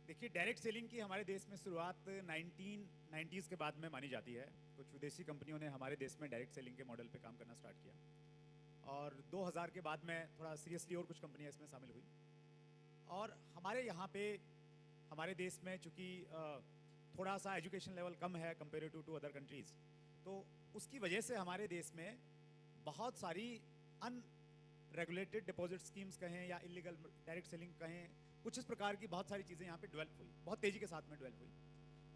देखिए, direct selling की हमारे देश में शुरुआत 1990s के बाद में मानी जाती है। कुछ विदेशी कंपनियों ने हमारे देश में डायरेक्ट सेलिंग के मॉडल पे काम करना स्टार्ट किया और 2000 के बाद में थोड़ा सीरियसली और कुछ कंपनियां इसमें शामिल हुई। और हमारे यहाँ पे हमारे देश में चूँकि थोड़ा सा एजुकेशन लेवल कम है कंपेरेटिव टू अदर कंट्रीज़, तो उसकी वजह से हमारे देश में बहुत सारी अनरेगुलेटेड डिपॉजिट स्कीम्स कहें या इलीगल डायरेक्ट सेलिंग कहें, कुछ इस प्रकार की बहुत सारी चीज़ें यहाँ पे डेवलप हुई, बहुत तेज़ी के साथ में डेवलप हुई।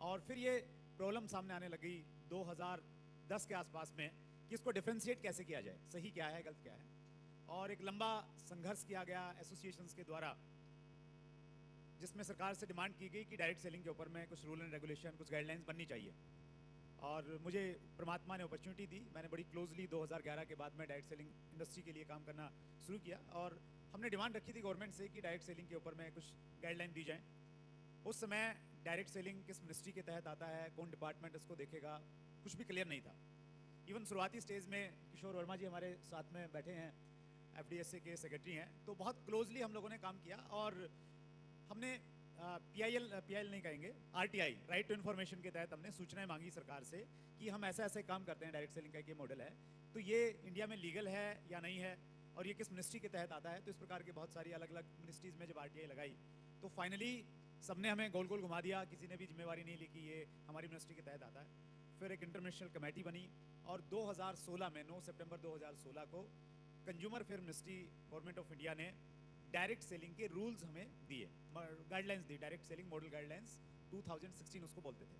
और फिर ये प्रॉब्लम सामने आने लगी 2010 के आसपास में कि इसको डिफ्रेंशिएट कैसे किया जाए, सही क्या है, गलत क्या है। और एक लंबा संघर्ष किया गया एसोसिएशंस के द्वारा, जिसमें सरकार से डिमांड की गई कि डायरेक्ट सेलिंग के ऊपर में कुछ रूल एंड रेगुलेशन, कुछ गाइडलाइंस बननी चाहिए। और मुझे परमात्मा ने अपॉर्चुनिटी दी, मैंने बड़ी क्लोजली 2011 के बाद में डायरेक्ट सेलिंग इंडस्ट्री के लिए काम करना शुरू किया और हमने डिमांड रखी थी गवर्नमेंट से कि डायरेक्ट सेलिंग के ऊपर में कुछ गाइडलाइन दी जाए। उस समय डायरेक्ट सेलिंग किस मिनिस्ट्री के तहत आता है, कौन डिपार्टमेंट इसको देखेगा, कुछ भी क्लियर नहीं था। इवन शुरुआती स्टेज में किशोर वर्मा जी हमारे साथ में बैठे हैं, FDSA के सेक्रेटरी हैं, तो बहुत क्लोजली हम लोगों ने काम किया और हमने PIL नहीं कहेंगे, RTI, राइट टू इन्फॉर्मेशन के तहत हमने सूचनाएं मांगी सरकार से कि हम ऐसे ऐसे काम करते हैं, डायरेक्ट सेलिंग का ये मॉडल है, तो ये इंडिया में लीगल है या नहीं है और ये किस मिनिस्ट्री के तहत आता है। तो इस प्रकार की बहुत सारी अलग अलग मिनिस्ट्रीज़ में जब RTI लगाई तो फाइनली सबने हमें गोल गोल घुमा दिया, किसी ने भी जिम्मेवारी नहीं ली कि ये हमारी मिनिस्ट्री के तहत आता है। फिर एक इंटरनेशनल कमेटी बनी और 2016 में 9 सितंबर 2016 को consumer fair ministry government of India ने डायरेक्ट सेलिंग के रूल्स हमें दिए, गाइडलाइंस दी, डायरेक्ट सेलिंग मॉडल गाइडलाइंस 2016 उसको बोलते थे।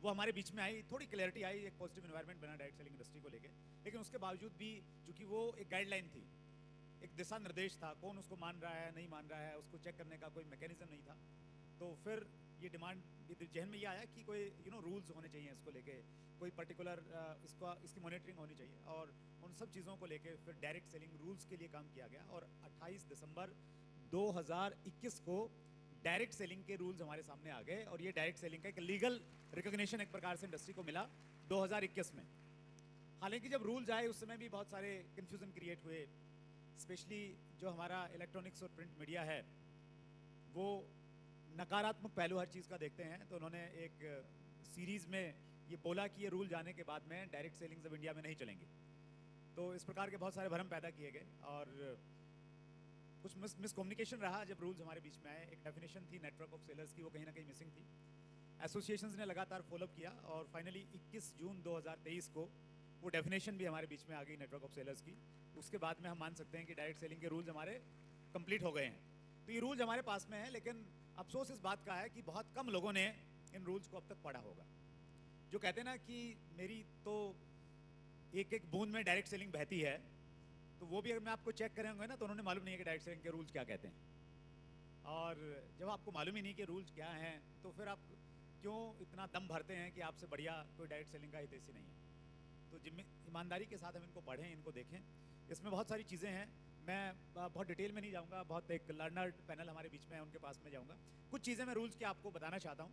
वो हमारे बीच में आई, थोड़ी क्लैरिटी आई, एक पॉजिटिव एनवायरनमेंट बना डायरेक्ट सेलिंग इंडस्ट्री को लेके। लेकिन उसके बावजूद भी चूंकि वो एक गाइडलाइन थी, एक दिशा निर्देश था, कौन उसको मान रहा है नहीं मान रहा है उसको चेक करने का कोई मैकेनिज्म नहीं था। तो फिर ये डिमांड जहन में ये आया कि कोई रूल्स होने चाहिए इसको लेके, कोई पर्टिकुलर इसकी मॉनिटरिंग होनी चाहिए। और उन सब चीज़ों को लेके फिर डायरेक्ट सेलिंग रूल्स के लिए काम किया गया और 28 दिसंबर 2021 को डायरेक्ट सेलिंग के रूल्स हमारे सामने आ गए और ये डायरेक्ट सेलिंग का एक लीगल रिकॉग्निशन एक प्रकार से इंडस्ट्री को मिला 2021 में। हालांकि जब रूल्स आए उस समय भी बहुत सारे कन्फ्यूज़न क्रिएट हुए, स्पेशली जो हमारा इलेक्ट्रॉनिक्स और प्रिंट मीडिया है वो नकारात्मक पहलू हर चीज़ का देखते हैं। तो उन्होंने एक सीरीज़ में ये बोला कि ये रूल जाने के बाद में डायरेक्ट सेलिंग्स अब इंडिया में नहीं चलेंगी। तो इस प्रकार के बहुत सारे भ्रम पैदा किए गए और कुछ मिसकम्युनिकेशन रहा जब रूल्स हमारे बीच में आए। एक डेफिनेशन थी नेटवर्क ऑफ सेलर्स की, वो कहीं ना कहीं मिसिंग थी। एसोसिएशंस ने लगातार फॉलोअप किया और फाइनली 21 जून 2023 को वो डेफिनेशन भी हमारे बीच में आ गई नेटवर्क ऑफ सेलर्स की। उसके बाद में हम मान सकते हैं कि डायरेक्ट सेलिंग के रूल्स हमारे कंप्लीट हो गए हैं। तो ये रूल्स हमारे पास में हैं, लेकिन अफसोस इस बात का है कि बहुत कम लोगों ने इन रूल्स को अब तक पढ़ा होगा। जो कहते हैं ना कि मेरी तो एक एक बूंद में डायरेक्ट सेलिंग बहती है, तो वो भी अगर मैं आपको चेक करेंगे ना तो उन्होंने मालूम नहीं है कि डायरेक्ट सेलिंग के रूल्स क्या कहते हैं। और जब आपको मालूम ही नहीं कि रूल्स क्या हैं तो फिर आप क्यों इतना दम भरते हैं कि आपसे बढ़िया कोई डायरेक्ट सेलिंग का हितैषी नहीं है। तो ईमानदारी के साथ हम इनको पढ़ें, इनको देखें। इसमें बहुत सारी चीज़ें हैं, मैं बहुत डिटेल में नहीं जाऊंगा, बहुत एक लर्नर्ड पैनल हमारे बीच में है उनके पास में जाऊंगा। कुछ चीज़ें मैं रूल्स की आपको बताना चाहता हूँ,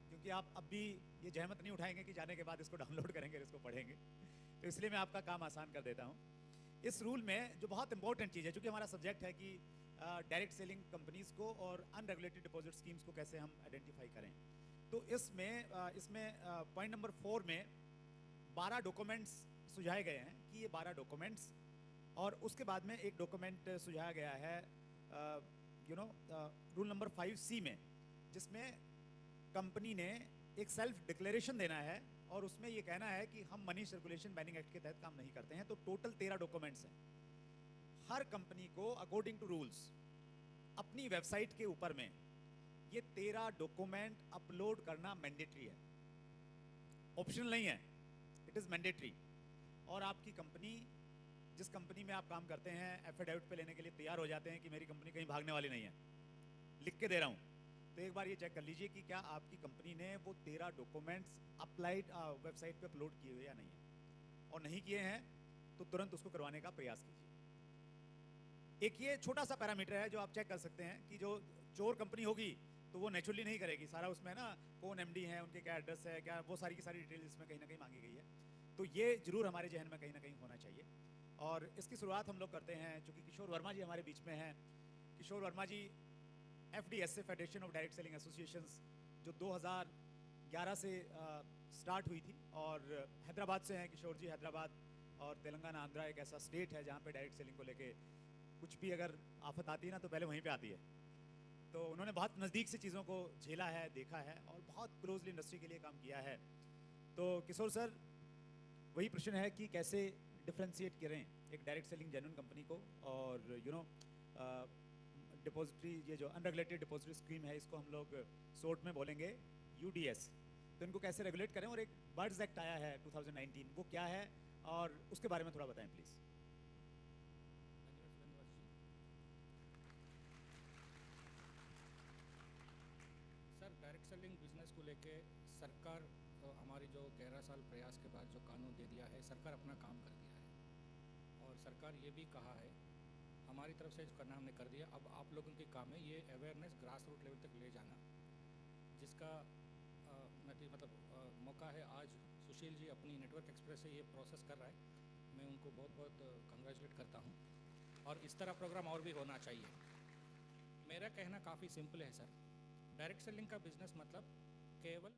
क्योंकि आप अब भी ये जहमत नहीं उठाएंगे कि जाने के बाद इसको डाउनलोड करेंगे, इसको पढ़ेंगे, तो इसलिए मैं आपका काम आसान कर देता हूँ। इस रूल में जो बहुत इंपॉर्टेंट चीज़ है, चूँकि हमारा सब्जेक्ट है कि डायरेक्ट सेलिंग कंपनीज़ को और अनरेगुलेटेड डिपॉजिट स्कीम्स को कैसे हम आइडेंटिफाई करें, तो इसमें पॉइंट नंबर 4 में 12 डॉक्यूमेंट्स सुझाए गए हैं कि ये 12 डॉक्यूमेंट्स, और उसके बाद में एक डॉक्यूमेंट सुझाया गया है रूल नंबर 5C में, जिसमें कंपनी ने एक सेल्फ डिक्लेरेशन देना है और उसमें ये कहना है कि हम मनी सर्कुलेशन बैनिंग एक्ट के तहत काम नहीं करते हैं। तो टोटल 13 डॉक्यूमेंट्स हैं। हर कंपनी को अकॉर्डिंग टू रूल्स अपनी वेबसाइट के ऊपर में ये 13 डॉक्यूमेंट अपलोड करना मैंडेटरी है, ऑप्शनल नहीं है, इट इज़ मैंडेटरी। और आपकी कंपनी, जिस कंपनी में आप काम करते हैं, एफिडेविट पे लेने के लिए तैयार हो जाते हैं कि मेरी कंपनी कहीं भागने वाली नहीं है, लिख के दे रहा हूँ। तो एक बार ये चेक कर लीजिए कि क्या आपकी कंपनी ने वो 13 डॉक्यूमेंट्स अप्लाइड वेबसाइट पे अपलोड किए हुए या नहीं है, और नहीं किए हैं तो तुरंत उसको करवाने का प्रयास कीजिए। एक ये छोटा सा पैरामीटर है जो आप चेक कर सकते हैं कि जो चोर कंपनी होगी तो वो नेचुरली नहीं करेगी सारा, उसमें ना कौन MD है, उनके क्या एड्रेस है, क्या वो सारी की सारी डिटेल इसमें कहीं ना कहीं मांगी गई है। तो ये जरूर हमारे जहन में कहीं ना कहीं होना चाहिए। और इसकी शुरुआत हम लोग करते हैं, चूँकि किशोर वर्मा जी हमारे बीच में हैं। किशोर वर्मा जी FDSA federation of direct selling associations जो 2011 से स्टार्ट हुई थी, और हैदराबाद से हैं किशोर जी। हैदराबाद और तेलंगाना आंध्रा एक ऐसा स्टेट है जहाँ पे डायरेक्ट सेलिंग को लेके कुछ भी अगर आफत आती है ना तो पहले वहीं पे आती है। तो उन्होंने बहुत नज़दीक से चीज़ों को झेला है, देखा है और बहुत क्लोजली इंडस्ट्री के लिए काम किया है। तो किशोर सर, वही प्रश्न है कि कैसे डिफ्रेंशिएट करें एक डायरेक्ट सेलिंग जेन्युइन कंपनी को, और डिपॉजिटरी, ये जो अनरेगुलेटेड डिपॉजिटरी स्कीम है, इसको हम लोग शॉर्ट में बोलेंगे UDS। तो इनको कैसे रेगुलेट करें, और एक बर्ड्स एक्ट आया है 2019, वो क्या है और उसके बारे में थोड़ा बताएं please. Sir, direct selling business को लेके सरकार हमारी जो 11 साल प्रयास के बाद जो कानून दे दिया है, सरकार अपना काम कर दिया है। और सरकार ये भी कहा है, हमारी तरफ से जो करना हमने कर दिया, अब आप लोगों के काम है ये अवेयरनेस ग्रास रूट लेवल तक ले जाना, जिसका मौका है आज। सुशील जी अपनी नेटवर्क एक्सप्रेस से ये प्रोसेस कर रहा है, मैं उनको बहुत बहुत कंग्रेचुलेट करता हूँ, और इस तरह प्रोग्राम और भी होना चाहिए। मेरा कहना काफ़ी सिंपल है सर, डायरेक्ट सेलिंग का बिजनेस मतलब केवल